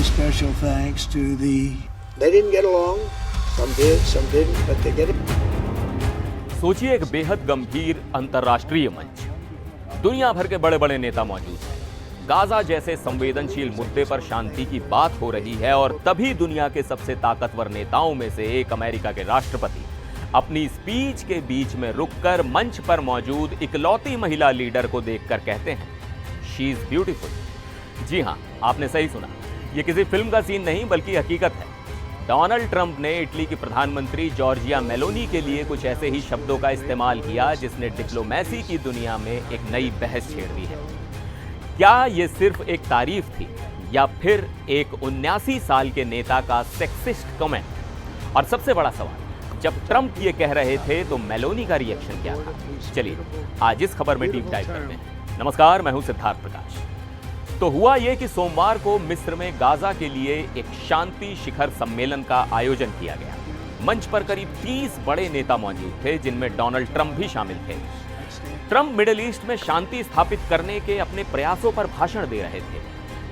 very special thanks to the. They didn't get along. Some did, some didn't, but they get it. सोचिए एक बेहद गंभीर अंतर्राष्ट्रीय मंच, दुनिया भर के बड़े बड़े नेता मौजूद हैं, गाजा जैसे संवेदनशील मुद्दे पर शांति की बात हो रही है और तभी दुनिया के सबसे ताकतवर नेताओं में से एक अमेरिका के राष्ट्रपति अपनी स्पीच के बीच में रुककर मंच पर मौजूद इकलौती महिला लीडर को देखकर कहते हैं, शी इज ब्यूटीफुल। जी हां, आपने सही सुना, ये किसी फिल्म का सीन नहीं बल्कि हकीकत है। डोनाल्ड ट्रंप ने इटली की प्रधानमंत्री जॉर्जिया मेलोनी के लिए कुछ ऐसे ही शब्दों का इस्तेमाल किया जिसने डिप्लोमेसी की दुनिया में एक नई बहस छेड़ दी है। क्या ये सिर्फ एक तारीफ थी या फिर एक 79 साल के नेता का सेक्सिस्ट कमेंट? और सबसे बड़ा सवाल, जब ट्रंप ये कह रहे थे तो मेलोनी का रिएक्शन क्या था? चलिए आज इस खबर में डीप डाइव करते हैं। नमस्कार, मैं हूं सिद्धार्थ प्रकाश। तो हुआ ये कि सोमवार को मिस्र में गाजा के लिए एक शांति शिखर सम्मेलन का आयोजन किया गया। मंच पर करीब 30 बड़े नेता मौजूद थे जिनमें डोनाल्ड ट्रंप भी शामिल थे। ट्रंप मिडिल ईस्ट में शांति स्थापित करने के अपने प्रयासों पर भाषण दे रहे थे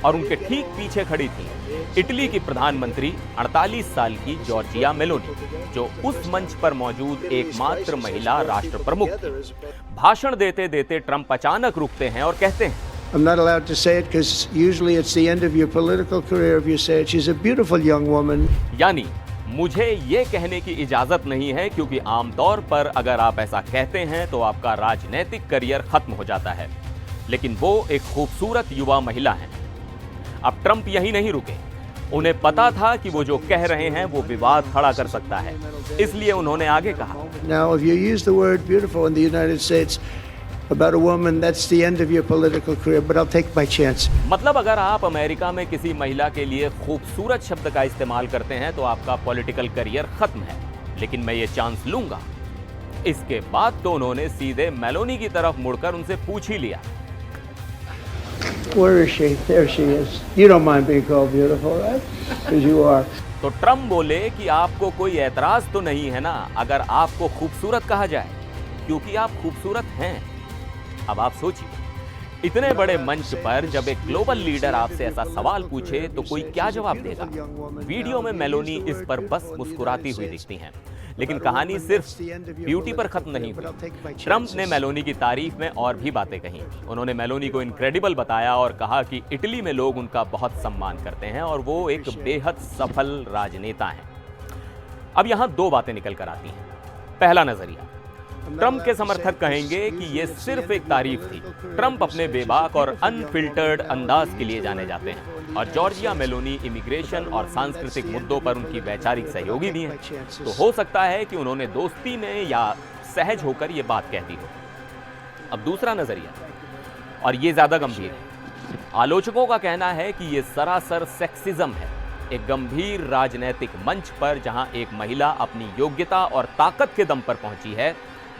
और उनके ठीक पीछे खड़ी थी इटली की प्रधानमंत्री 48 साल की जॉर्जिया मेलोनी, जो उस मंच पर मौजूद एकमात्र महिला राष्ट्र प्रमुख थी। भाषण देते देते ट्रंप अचानक रुकते हैं और कहते हैं, I'm not allowed to say it because usually it's the end of your political career if you say it. She's a beautiful young woman. यानी मुझे ये कहने की इजाजत नहीं है क्योंकि आमतौर पर अगर आप ऐसा कहते हैं तो आपका राजनीतिक करियर खत्म हो जाता है, लेकिन वो एक खूबसूरत युवा महिला हैं। अब ट्रंप यही नहीं रुके, उन्हें पता था कि वो जो कह रहे हैं वो विवाद खड़ा कर सकता है, इसलिए उन्होंने आगे कहा, Now if you use the word beautiful in the United States about a woman, that's the end of your political career, but I'll take my chance. मतलब अगर आप अमेरिका में किसी महिला के लिए खूबसूरत शब्द का इस्तेमाल करते हैं तो आपका पॉलिटिकल करियर खत्म है, लेकिन मैं ये चांस लूंगा। इसके बाद तो उन्होंने सीधे मेलोनी की तरफ मुड़कर उनसे पूछ ही लिया, Where is she? There she is. You don't mind being called beautiful, right? Because you are. तो ट्रंप बोले कि आपको कोई ऐतराज तो नहीं है ना अगर आपको खूबसूरत कहा जाए, क्योंकि आप खूबसूरत हैं। अब आप सोचिए, इतने बड़े मंच पर जब एक ग्लोबल लीडर आपसे ऐसा सवाल पूछे तो कोई क्या जवाब देगा? वीडियो में मेलोनी इस पर बस मुस्कुराती हुई दिखती हैं, लेकिन कहानी सिर्फ ब्यूटी पर खत्म नहीं हुई। ट्रंप ने मेलोनी की तारीफ में और भी बातें कहीं। उन्होंने मेलोनी को इनक्रेडिबल बताया और कहा कि इटली में लोग उनका बहुत सम्मान करते हैं और वो एक बेहद सफल राजनेता हैं। अब यहां दो बातें निकल कर आती हैं। पहला नजरिया, ट्रंप के समर्थक कहेंगे कि यह सिर्फ एक तारीफ थी। ट्रंप अपने बेबाक और अनफिल्टर्ड अंदाज के लिए जाने जाते हैं और जॉर्जिया मेलोनी इमिग्रेशन और सांस्कृतिक मुद्दों पर उनकी वैचारिक सहयोगी भी हैं, तो हो सकता है कि उन्होंने दोस्ती में या सहज होकर यह बात कह दी हो। अब दूसरा नजरिया, और यह ज्यादा गंभीर है। आलोचकों का कहना है कि यह सरासर सेक्सिज्म है। एक गंभीर राजनीतिक मंच पर जहां एक महिला अपनी योग्यता और ताकत के दम पर पहुंची है,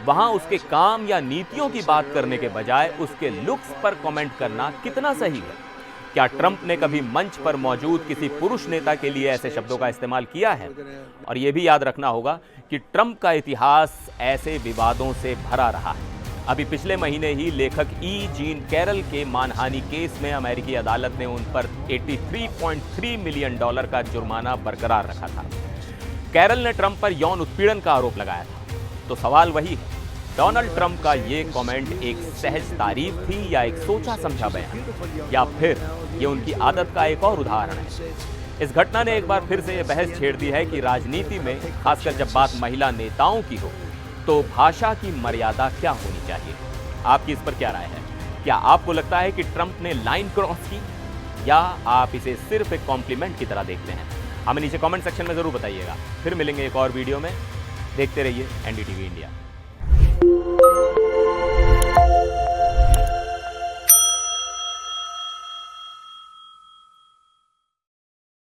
वहां उसके काम या नीतियों की बात करने के बजाय उसके लुक्स पर कमेंट करना कितना सही है? क्या ट्रंप ने कभी मंच पर मौजूद किसी पुरुष नेता के लिए ऐसे शब्दों का इस्तेमाल किया है? और यह भी याद रखना होगा कि ट्रंप का इतिहास ऐसे विवादों से भरा रहा है। अभी पिछले महीने ही लेखक जीन कैरल के मानहानि केस में अमेरिकी अदालत ने उन पर $83.3 मिलियन का जुर्माना बरकरार रखा था। कैरल ने ट्रंप पर यौन उत्पीड़न का आरोप लगाया था। तो सवाल वही है, डोनाल्ड ट्रंप का ये कमेंट एक सहज तारीफ थी या एक सोचा समझा बयान, या फिर ये उनकी आदत का एक और उदाहरण है? इस घटना ने एक बार फिर से ये बहस छेड़ दी है कि राजनीति में, खासकर जब बात महिला नेताओं की हो, तो भाषा की मर्यादा क्या होनी चाहिए। आपकी इस पर क्या राय है? क्या आपको लगता है कि ट्रंप ने लाइन क्रॉस की, या आप इसे सिर्फ एक कॉम्प्लीमेंट की तरह देखते हैं? हमें नीचे कमेंट सेक्शन में जरूर बताइएगा। फिर मिलेंगे एक और वीडियो में। देखते रहिए एनडीटीवी इंडिया।